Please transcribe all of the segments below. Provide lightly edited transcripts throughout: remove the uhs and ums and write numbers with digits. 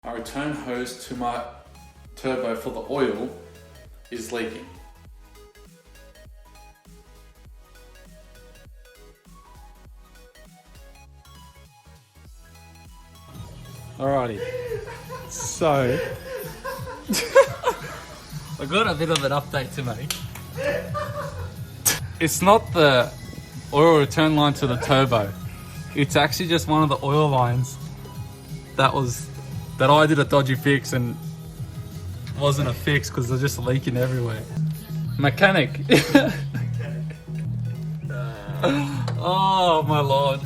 My return hose to my turbo for the oil is leaking. Alrighty, so I got a bit of an update to make. It's not the oil return line to the turbo. It's actually just one of the oil lines that I did a dodgy fix and wasn't a fix because they're just leaking everywhere. Mechanic. Oh my lord.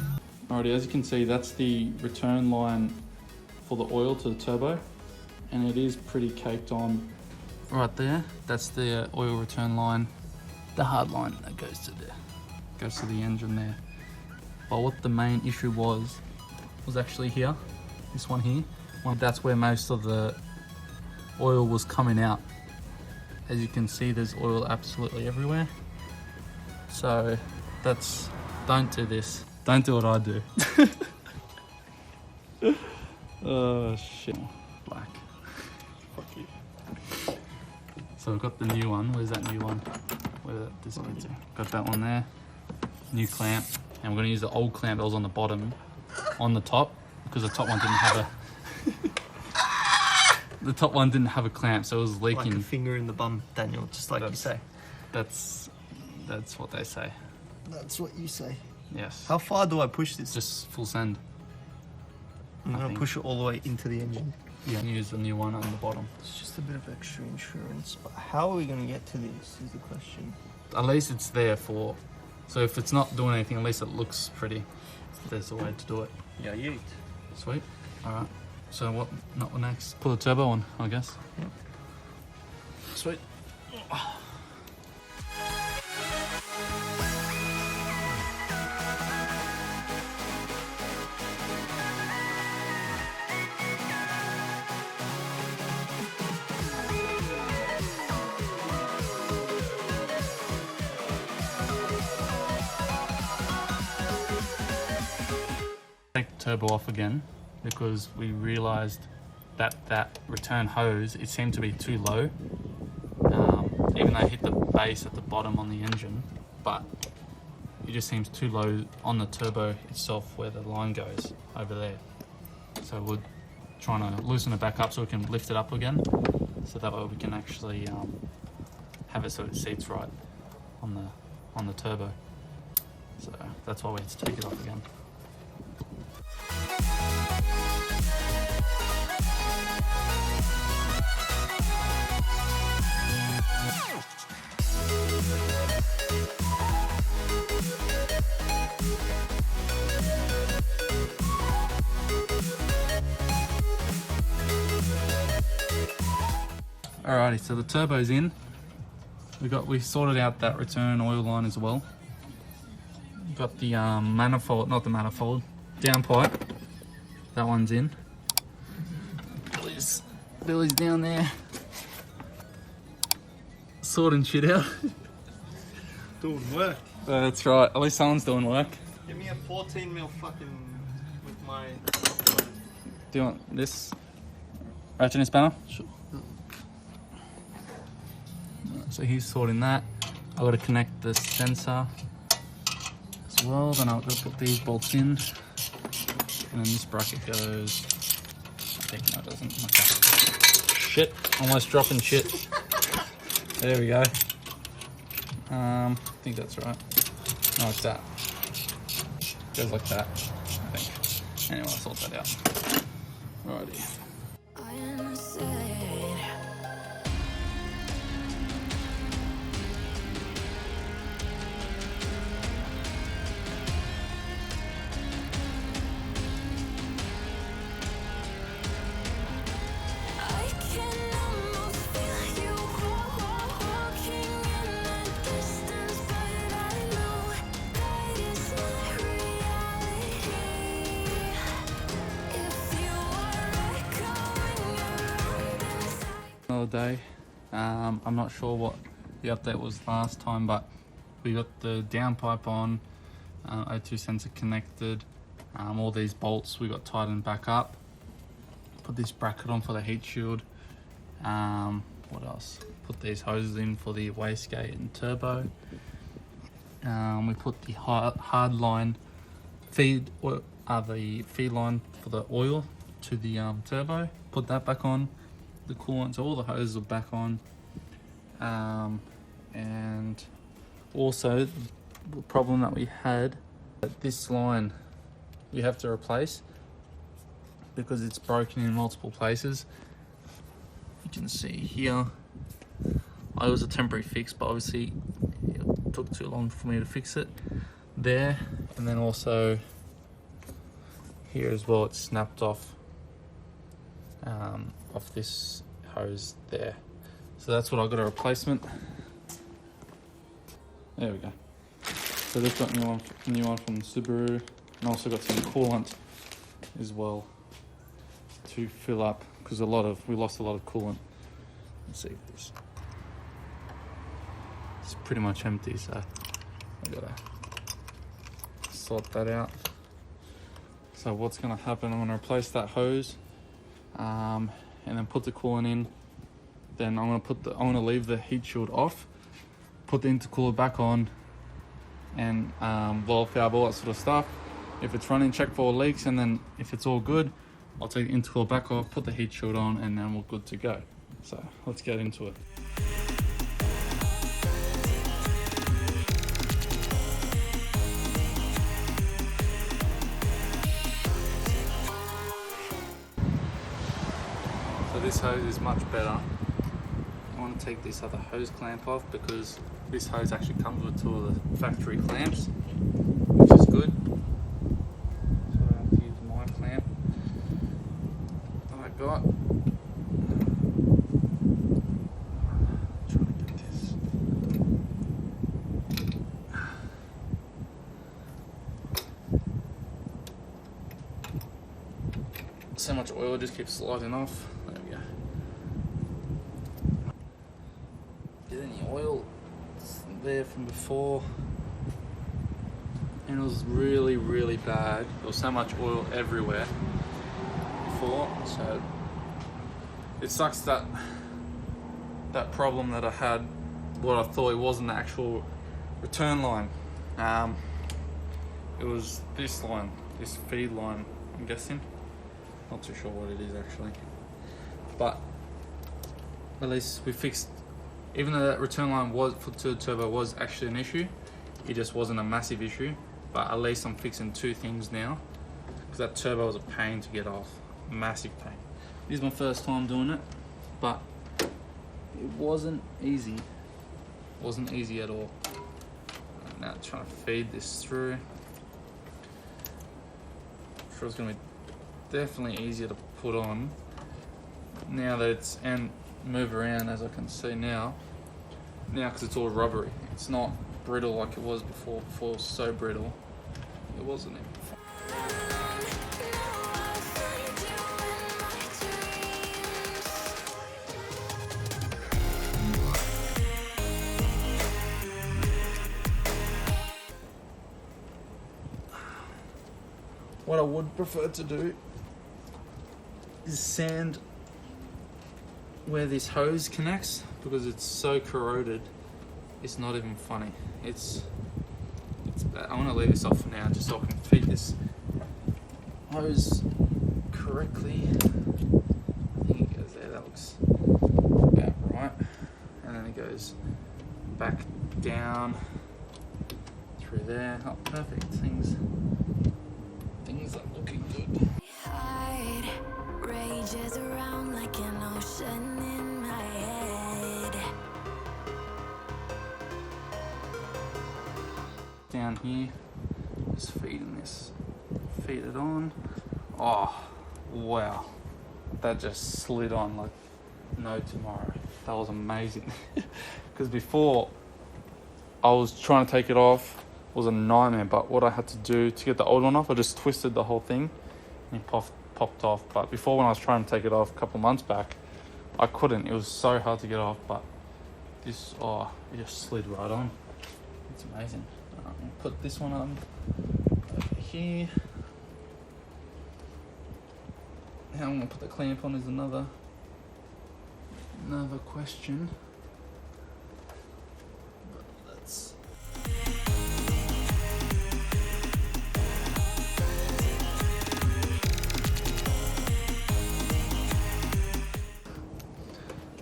Alrighty, as you can see, that's the return line for the oil to the turbo, and it is pretty caked on. Right there, that's the oil return line, the hard line that goes to the engine there. But what the main issue was actually here, this one here. That's where most of the oil was coming out. As you can see, there's oil absolutely everywhere. So don't do this. Don't do what I do. Oh shit. Black. Fuck you. So we've got the new one. Where's that new one? Where did that disappear to? Got that one there. New clamp. And we're going to use the old clamp that was on the bottom, on the top, because the top one didn't have a... The top one didn't have a clamp, so it was leaking. Like a finger in the bum, Daniel, just like you say. That's what they say. That's what you say. Yes. How far do I push this? Just full send. I'm going to push it all the way into the engine. Yeah, use the new one on the bottom. It's just a bit of extra insurance, but how are we going to get to this is the question. At least it's there for... So if it's not doing anything, at least it looks pretty. There's a way to do it. Yeah, yeet. Sweet. Alright. So what next? Put the turbo on, I guess. Yep. Sweet. Take the turbo off again because we realized that return hose, it seemed to be too low, even though it hit the base at the bottom on the engine, but it just seems too low on the turbo itself where the line goes over there. So we're trying to loosen it back up so we can lift it up again, so that way we can actually have it so it seats right on the turbo. So that's why we had to take it off again. Alrighty, so the turbo's in. We sorted out that return oil line as well. Got the manifold, not the manifold, downpipe. That one's in. Billy's down there sorting shit out. Doing work. That's right. At least someone's doing work. Give me a 14 mil fucking with my... Do you want this ratchet spanner? Sure. So he's sorting that. I've got to connect the sensor as well. Then I've got to put these bolts in. And then this bracket goes... I think no, it doesn't. Okay. Shit. Almost dropping shit. There we go. I think that's right. No, it's that. Goes like that, I think. Anyway, I'll sort that out. Alrighty. Another day. I'm not sure what the update was last time, but we got the downpipe on, O2 sensor connected, all these bolts we got tightened back up. Put this bracket on for the heat shield. What else? Put these hoses in for the wastegate and turbo. We put the hard line feed, the feed line for the oil to the turbo. Put that back on. The coolant, so all the hoses are back on. And also the problem that we had, this line you have to replace because it's broken in multiple places. You can see here, it was a temporary fix, but obviously it took too long for me to fix it there. And then also here as well, it snapped off this hose there. So that's what I got, a replacement. There we go. So they've got new one from Subaru, and also got some coolant as well to fill up because we lost a lot of coolant. Let's see if this. It's pretty much empty, so I gotta sort that out. So what's gonna happen? I'm gonna replace that hose, and then put the coolant in. Then I'm gonna leave the heat shield off, put the intercooler back on, and blow off valve, all that sort of stuff. If it's running, check for leaks, and then if it's all good, I'll take the intercooler back off, put the heat shield on, and then we're good to go. So let's get into it. So this hose is much better. I want to take this other hose clamp off because this hose actually comes with 2 of the factory clamps, which is good. So I have to use my clamp that I got. Trying to get this. So much oil just keeps sliding off. There we go. Get any oil there from before, and it was really, really bad. There was so much oil everywhere before, so it sucks that problem that I had, what I thought it was an actual return line. It was this line, this feed line, I'm guessing. Not too sure what it is actually, but at least we fixed. Even though that return line for the turbo was actually an issue, it just wasn't a massive issue. But at least I'm fixing 2 things now, because that turbo was a pain to get off, massive pain. This is my first time doing it, but it wasn't easy. Wasn't easy at all. Now trying to feed this through. I'm sure it's gonna be definitely easier to put on now that it's, and move around as I can see now because it's all rubbery. It's not brittle like it was before. Before it was so brittle, it wasn't even fun. What I would prefer to do is sand where this hose connects, because it's so corroded, it's not even funny. It's bad. I want to leave this off for now just so I can feed this hose correctly. I think it goes there, that looks about right. And then it goes back down through there. Oh, perfect. Things are looking good. Rages around like an ocean in my head. Down here, just feeding this. Feed it on. Oh, wow. That just slid on like no tomorrow. That was amazing. Because before, I was trying to take it off. It was a nightmare, but what I had to do to get the old one off, I just twisted the whole thing and it popped off. But before, when I was trying to take it off a couple months back, I couldn't. It was so hard to get off, but this, oh, it just slid right on. It's amazing. Put this one on over here. How I'm gonna put the clamp on is another question. But let's.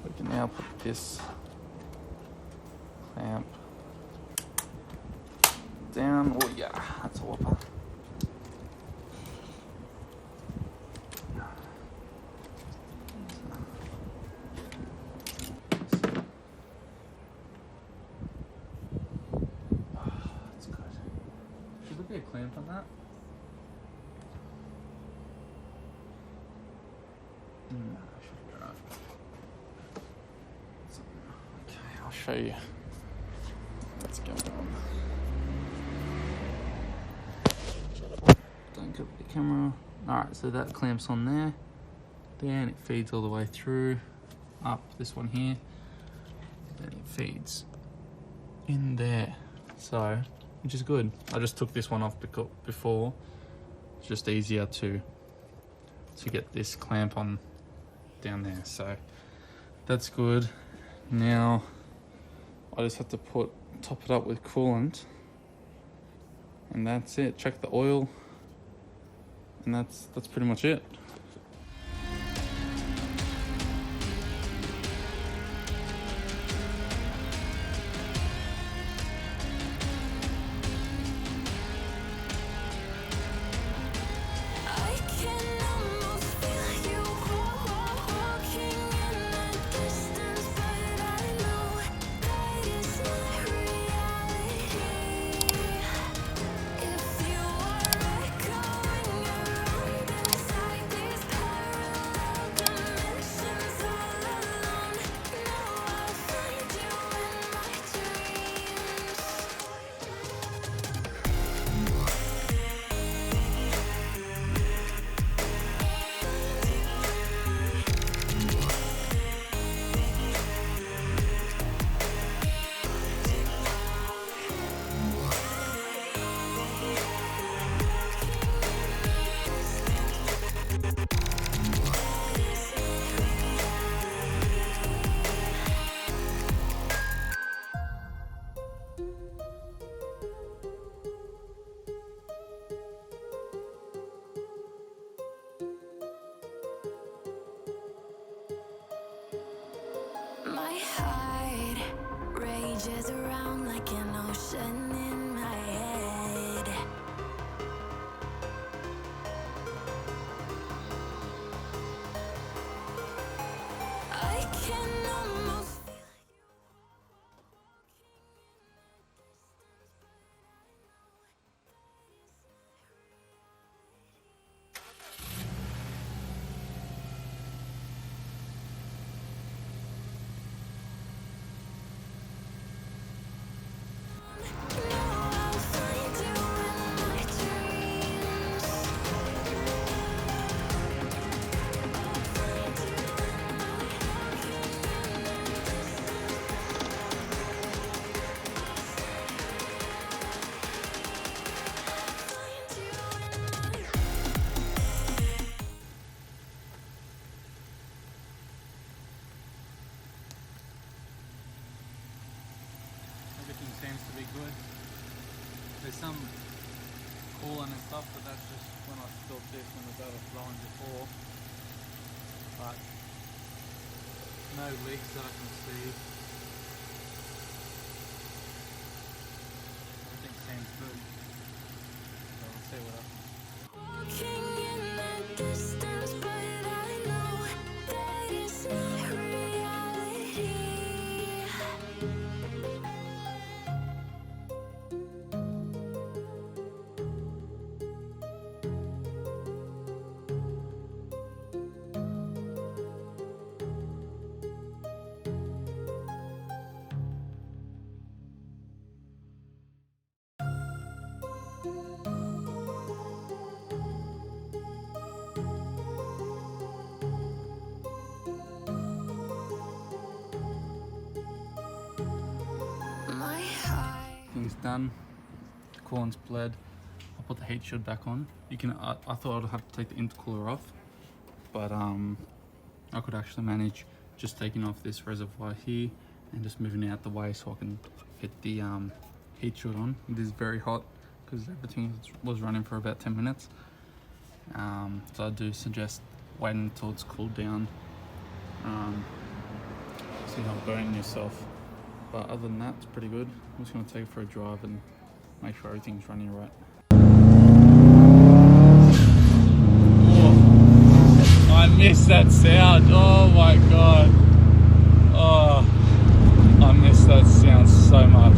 We can now put this clamp down. Oh yeah, that's a whopper. A clamp on that? No, should be alright. Okay, I'll show you what's going on. Don't cover the camera. Alright, so that clamps on there. Then it feeds all the way through, up this one here. Then it feeds in there. So, which is good. I just took this one off before. It's just easier to get this clamp on down there. So that's good. Now I just have to top it up with coolant, and that's it. Check the oil, and that's pretty much it. My heart rages around like an ocean in my head. I can almost feel Everything seems to be good. There's some coolant and stuff, but that's just when I spilled this when it was overflowing before. But no leaks that I can see. Everything seems good. So we'll see what happens. walking in the distance, but I know that it's not reality. My heart. Things done. The coolant's bled. I'll put the heat shield back on. You can. I thought I'd have to take the intercooler off, but I could actually manage just taking off this reservoir here and just moving it out the way so I can get the heat shield on. It is very hot because everything was running for about 10 minutes. So I do suggest waiting until it's cooled down, so you're not burning yourself. But other than that, it's pretty good. I'm just going to take it for a drive and make sure everything's running right. Oh, I miss that sound. Oh my god. Oh, I miss that sound so much.